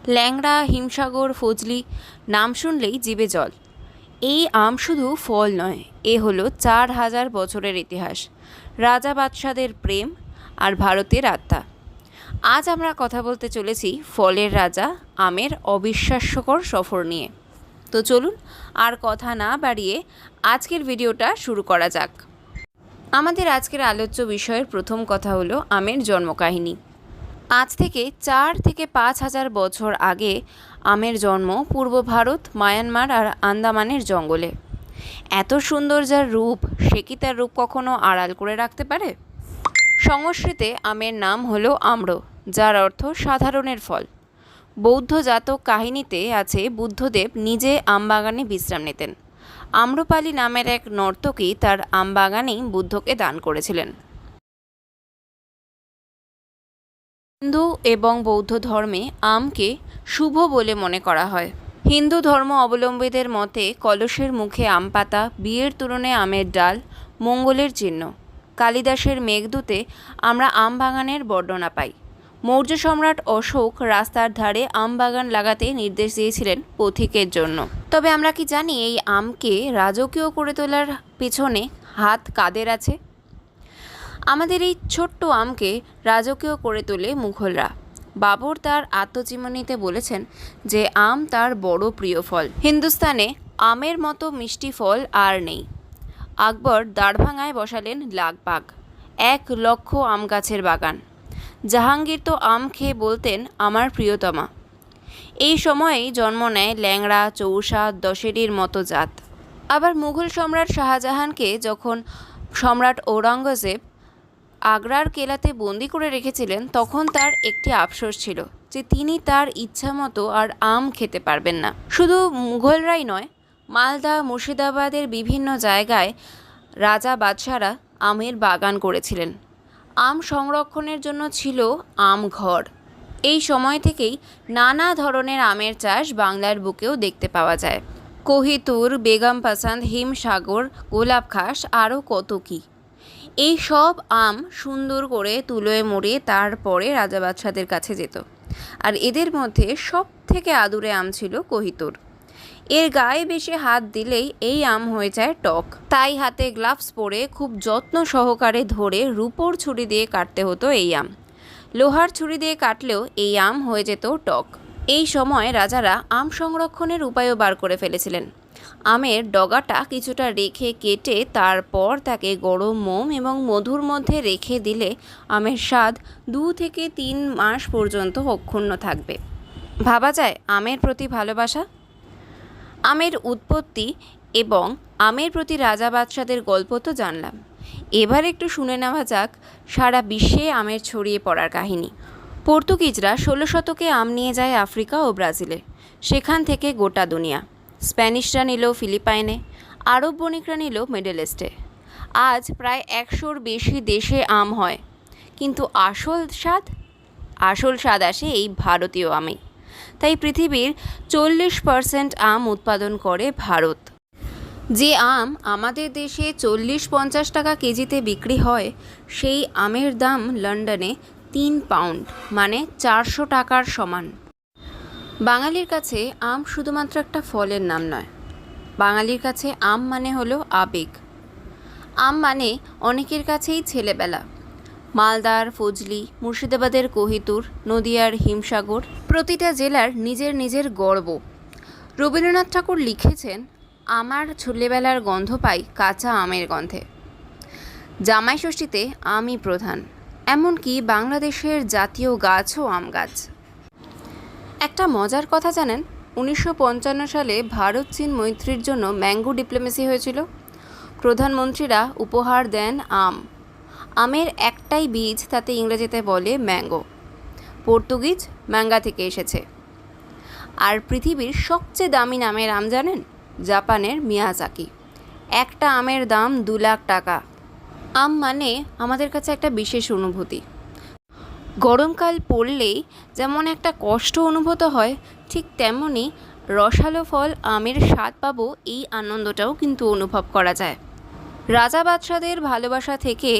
ল্যাংড়া, হিমসাগর, ফজলি নাম শুনলেই জিভে জল। এই আম শুধু ফল নয়, এ হলো 4000 বছরের ইতিহাস, রাজা বাদশাদের প্রেম আর ভারতের আত্মা। আজ আমরা কথা বলতে চলেছি ফলের রাজা আমের অবিশ্বাস্যকর সফর নিয়ে। তো চলুন আর কথা না বাড়িয়ে আজকের ভিডিওটা শুরু করা যাক। আমাদের আজকের আলোচ্য বিষয়ের প্রথম কথা হলো আমের জন্মকাহিনী। আজ থেকে 4 থেকে 5000 বছর আগে আমের জন্ম পূর্ব ভারত, মায়ানমার আর আন্দামানের জঙ্গলে। এত সুন্দর যার রূপ, সে কি তার রূপ কখনো আড়াল করে রাখতে পারে? সংস্কৃতে আমের নাম হলো আম্র, যার অর্থ সাধারণের ফল। বৌদ্ধ জাতক কাহিনীতে আছে বুদ্ধদেব নিজে আমবাগানে বিশ্রাম নিতেন। আম্রপালি নামের এক নর্তকী তার আমবাগানেই বুদ্ধকে দান করেছিলেন। হিন্দু এবং বৌদ্ধ ধর্মে আমকে শুভ বলে মনে করা হয়। হিন্দু ধর্ম অবলম্বীদের মতে কলসের মুখে আম পাতা, বিয়ের তুলনে আমের ডাল মঙ্গলের চিহ্ন। কালিদাসের মেঘদূতে আমরা আম বাগানের বর্ণনা পাই। মৌর্য সম্রাট অশোক রাস্তার ধারে আম বাগান লাগাতে নির্দেশ দিয়েছিলেন পথিকের জন্য। তবে আমরা কি জানি এই আমকে রাজকীয় করে তোলার পেছনে হাত কাদের আছে? আমাদের এই ছোট্ট আমকে রাজকীয় করে তোলে মুঘলরা। বাবর তার আত্মজীবনীতে বলেছেন যে আম তার বড় প্রিয় ফল। হিন্দুস্তানে আমের মতো মিষ্টি ফল আর নেই। আকবর দাড়ভাঙায় বসালেন লাখবাগ, 1,00,000 আম গাছের বাগান। জাহাঙ্গীর তো আম খেয়ে বলতেন আমার প্রিয়তমা। এই সময়েই জন্ম নেয় ল্যাংড়া, চৌসা, দশেরির মতো জাত। আবার মুঘল সম্রাট শাহজাহানকে যখন সম্রাট ঔরঙ্গজেব আগ্রার কেলাতে বন্দি করে রেখেছিলেন, তখন তার একটি আফসোস ছিল যে তিনি তার ইচ্ছা মতো আর আম খেতে পারবেন না। শুধু মুঘলরাই নয়, মালদা, মুর্শিদাবাদের বিভিন্ন জায়গায় রাজা বাদশারা আমের বাগান করেছিলেন। আম সংরক্ষণের জন্য ছিল আম ঘর। এই সময় থেকেই নানা ধরনের আমের চাষ বাংলার বুকেও দেখতে পাওয়া যায়। কোহিতুর, বেগম পাসান্দ, হিমসাগর, গোলাপখাস আরও কত কী। এই সব আম সুন্দর করে তুলোয় মুড়িয়ে তারপরে রাজা বাদশাদের কাছে যেত। আর এদের মধ্যে সব থেকে আদুরে আম ছিল কোহিতুর। এর গায়ে বেশি হাত দিলেই এই আম হয়ে যায় টক। তাই হাতে গ্লাভস পরে খুব যত্ন সহকারে ধরে রূপোর ছুরি দিয়ে কাটতে হতো এই আম। লোহার ছুরি দিয়ে কাটলেও এই আম হয়ে যেত টক। এই সময় রাজারা আম সংরক্ষণের উপায়ও বার করে ফেলেছিলেন। আমের ডগাটা কিছুটা রেখে কেটে তারপর তাকে গরম মোম এবং মধুর মধ্যে রেখে দিলে আমের স্বাদ 2 থেকে 3 মাস পর্যন্ত অক্ষুণ্ণ থাকবে। ভাবা যায় আমের প্রতি ভালোবাসা। আমের উৎপত্তি এবং আমের প্রতি রাজা বাদশাদের গল্প তো জানলাম। এবার একটু শুনে নেওয়া যাক সারা বিশ্বে আমের ছড়িয়ে পড়ার কাহিনী। পর্তুগিজরা 16 শতকে আম নিয়ে যায় আফ্রিকা ও ব্রাজিলে। সেখান থেকে গোটা দুনিয়া। স্প্যানিশরা নিল ফিলিপাইনে, আরব বণিকরা নিল মিডল ইস্টে। আজ প্রায় 100-র বেশি দেশে আম হয়, কিন্তু আসল স্বাদ আসে এই ভারতীয় আমে। তাই পৃথিবীর 40% আম উৎপাদন করে ভারত। যে আম আমাদের দেশে 40-50 টাকা কেজিতে বিক্রি হয়, সেই আমের দাম লন্ডনে 3 পাউন্ড মানে 400 টাকার সমান। বাঙালির কাছে আম শুধুমাত্র একটা ফলের নাম নয়, বাঙালির কাছে আম মানে হলো আবেগ। আম মানে অনেকের কাছেই ছেলেবেলা। মালদার ফজলি, মুর্শিদাবাদের কোহিতুর, নদিয়ার হিমসাগর, প্রতিটা জেলার নিজের নিজের গর্ব। রবীন্দ্রনাথ ঠাকুর লিখেছেন, আমার ছেলেবেলার গন্ধ পাই কাঁচা আমের গন্ধে। জামাই ষষ্ঠীতে আমই প্রধান। এমনকি বাংলাদেশের জাতীয় গাছও আম গাছ। একটা মজার কথা জানেন, 1955 সালে ভারত চীন মৈত্রীর জন্য ম্যাঙ্গো ডিপ্লোমেসি হয়েছিল। প্রধানমন্ত্রীরা উপহার দেন আম। আমের একটাই বীজ, তাতে ইংরেজিতে বলে ম্যাঙ্গো। পর্তুগিজ ম্যাঙ্গা থেকে এসেছে। আর পৃথিবীর সবচেয়ে দামি নামের আম জানেন? জাপানের মিয়াজাকি। একটা আমের দাম 2 লাখ টাকা। আম মানে আমাদের কাছে একটা বিশেষ অনুভূতি। গরমকাল পড়লেই যেমন একটা কষ্ট অনুভূত হয়, ঠিক তেমনই রসালো ফল আমের স্বাদ পাবো এই আনন্দটাও কিন্তু অনুভব করা যায়। রাজা বাদশাদের ভালোবাসা থেকে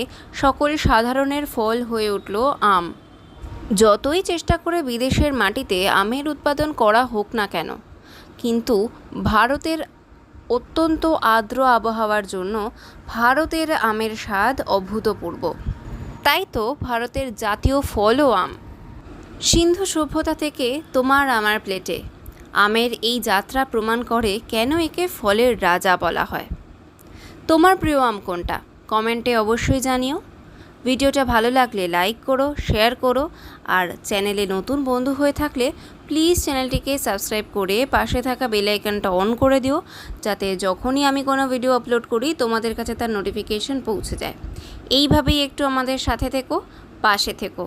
সকল সাধারণের ফল হয়ে উঠল আম। যতই চেষ্টা করে বিদেশের মাটিতে আমের উৎপাদন করা হোক না কেন, কিন্তু ভারতের অত্যন্ত আর্দ্র আবহাওয়ার জন্য ভারতের আমের স্বাদ অভূতপূর্ব। তাই তো ভারতের জাতীয় ফলও আম। সিন্ধু সভ্যতা থেকে তোমার আমার প্লেটে আমের এই যাত্রা প্রমাণ করে কেন একে ফলের রাজা বলা হয়। তোমার প্রিয় আম কোনটা? কমেন্টে অবশ্যই জানিও। ভিডিওটা ভালো লাগলে লাইক করো, শেয়ার করো, আর চ্যানেলে নতুন বন্ধু হয়ে থাকলে প্লিজ চ্যানেলটিকে সাবস্ক্রাইব করে পাশে থাকা বেল আইকনটা অন করে দিও, যাতে যখনই আমি কোনো ভিডিও আপলোড করি তোমাদের কাছে তার নোটিফিকেশন পৌঁছে যায়। এইভাবেই একটু আমাদের সাথে থেকো, পাশে থেকো।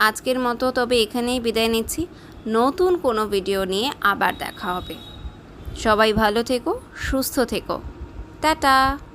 আজকের মতো তবে এখানেই বিদায় নিচ্ছি। নতুন কোনো ভিডিও নিয়ে আবার দেখা হবে। সবাই ভালো থেকো, সুস্থ থেকো। টাটা।